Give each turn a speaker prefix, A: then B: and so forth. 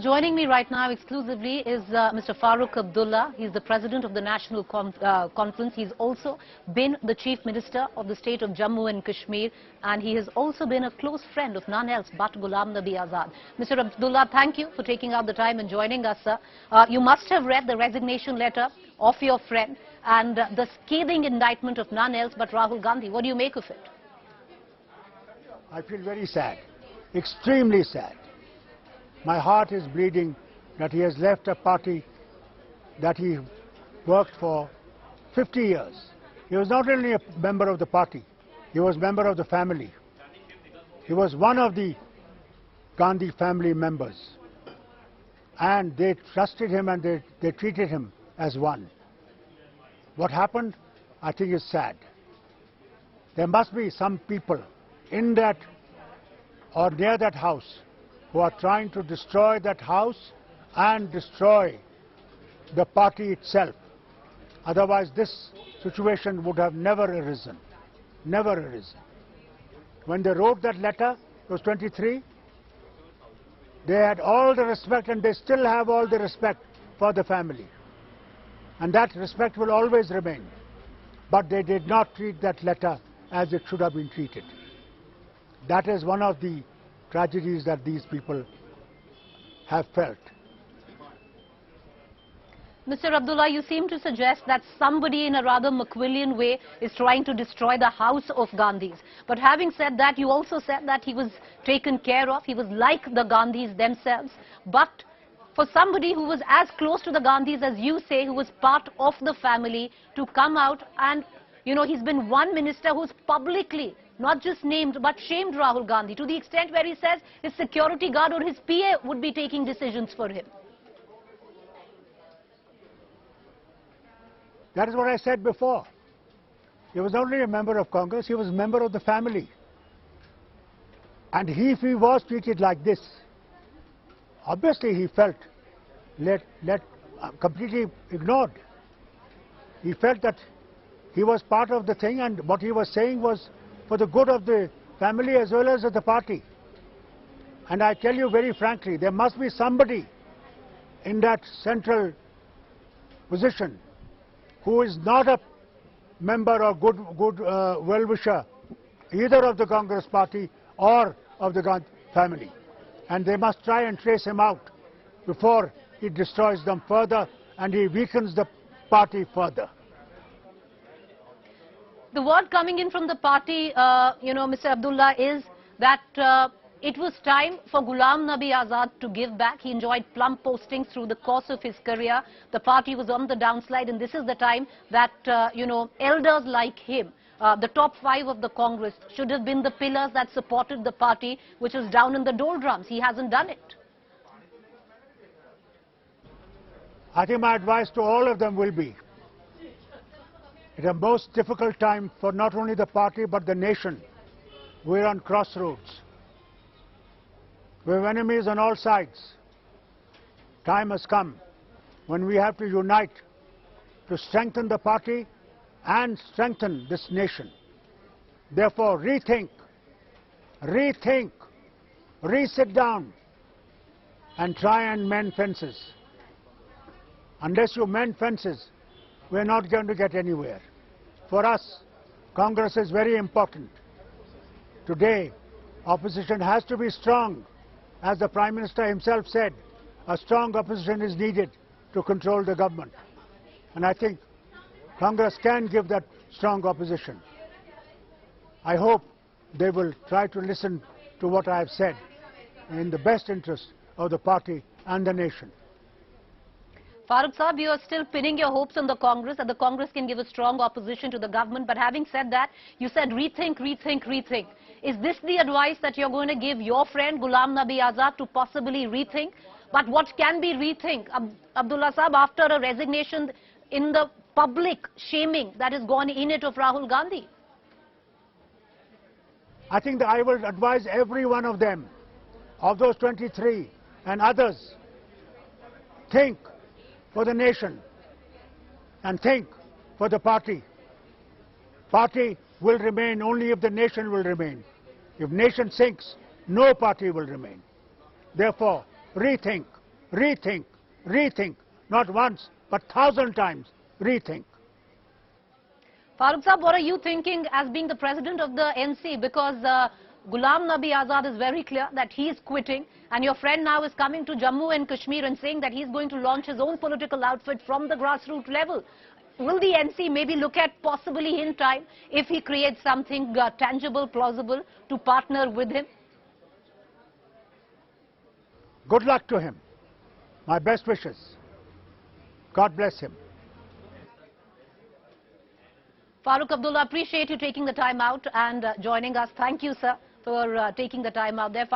A: Joining me right now exclusively is Mr. Farooq Abdullah. He's the president of the National Conference. He's also been the chief minister of the state of Jammu and Kashmir, and he has also been a close friend of none else but Ghulam Nabi Azad. Mr. Abdullah, thank you for taking out the time and joining us, sir. You must have read the resignation letter of your friend and the scathing indictment of none else but Rahul Gandhi. What do you make of it?
B: I feel very sad, extremely sad. My heart is bleeding that he has left a party that he worked for 50 years. He was not only a member of the party, he was a member of the family. He was one of the Gandhi family members. And they trusted him and they treated him as one. What happened, I think, is sad. There must be some people in that or near that house who are trying to destroy that house and destroy the party itself. Otherwise, this situation would have never arisen. Never arisen. When they wrote that letter, it was 23, they had all the respect, and they still have all the respect for the family. And that respect will always remain. But they did not treat that letter as it should have been treated. That is one of the tragedies that these people have felt.
A: Mr. Abdullah, you seem to suggest that somebody in a rather Machiavellian way is trying to destroy the house of Gandhis. But having said that, you also said that he was taken care of. He was like the Gandhis themselves. But for somebody who was as close to the Gandhis as you say, who was part of the family, to come out and, you know, he's been one minister who's publicly not just named but shamed Rahul Gandhi to the extent where he says his security guard or his PA would be taking decisions for him.
B: That is what I said before. He was not only a member of Congress, he was a member of the family. And if he was treated like this, obviously he felt completely ignored. He felt that he was part of the thing, and what he was saying was for the good of the family as well as of the party. And I tell you very frankly, there must be somebody in that central position who is not a member or good well-wisher either of the Congress party or of the Gandhi family. And they must try and trace him out before he destroys them further and he weakens the party further.
A: The word coming in from the party, Mr. Abdullah, is that it was time for Ghulam Nabi Azad to give back. He enjoyed plum postings through the course of his career. The party was on the downslide, and this is the time that, elders like him, the top 5 of the Congress, should have been the pillars that supported the party, which was down in the doldrums. He hasn't done it.
B: I think my advice to all of them will be, it's a most difficult time for not only the party but the nation. We're on crossroads. We have enemies on all sides. Time has come when we have to unite to strengthen the party and strengthen this nation. Therefore, rethink, re-sit down and try and mend fences. Unless you mend fences, we're not going to get anywhere. For us, Congress is very important. Today, opposition has to be strong. As the Prime Minister himself said, a strong opposition is needed to control the government. And I think Congress can give that strong opposition. I hope they will try to listen to what I have said in the best interest of the party and the nation.
A: Farooq Saab, you are still pinning your hopes on the Congress, that the Congress can give a strong opposition to the government. But having said that, you said rethink. Is this the advice that you're going to give your friend Ghulam Nabi Azad to possibly rethink? But what can be rethink? Abdullah Saab, after a resignation in the public shaming that has gone in it of Rahul Gandhi?
B: I think that I will advise every one of them, of those 23 and others, think for the nation and think for the party. Party will remain only if the nation will remain. If nation sinks, no party will remain. Therefore, rethink. rethink, rethink, not once, but 1,000 times, rethink.
A: Farooq Saab, what are you thinking as being the president of the NC? Because Ghulam Nabi Azad is very clear that he is quitting, and your friend now is coming to Jammu and Kashmir and saying that he's going to launch his own political outfit from the grassroots level. Will the NC maybe look at possibly in time, if he creates something tangible, plausible, to partner with him?
B: Good luck to him. My best wishes. God bless him.
A: Farooq Abdullah, appreciate you taking the time out and joining us. Thank you, sir, for taking the time out there.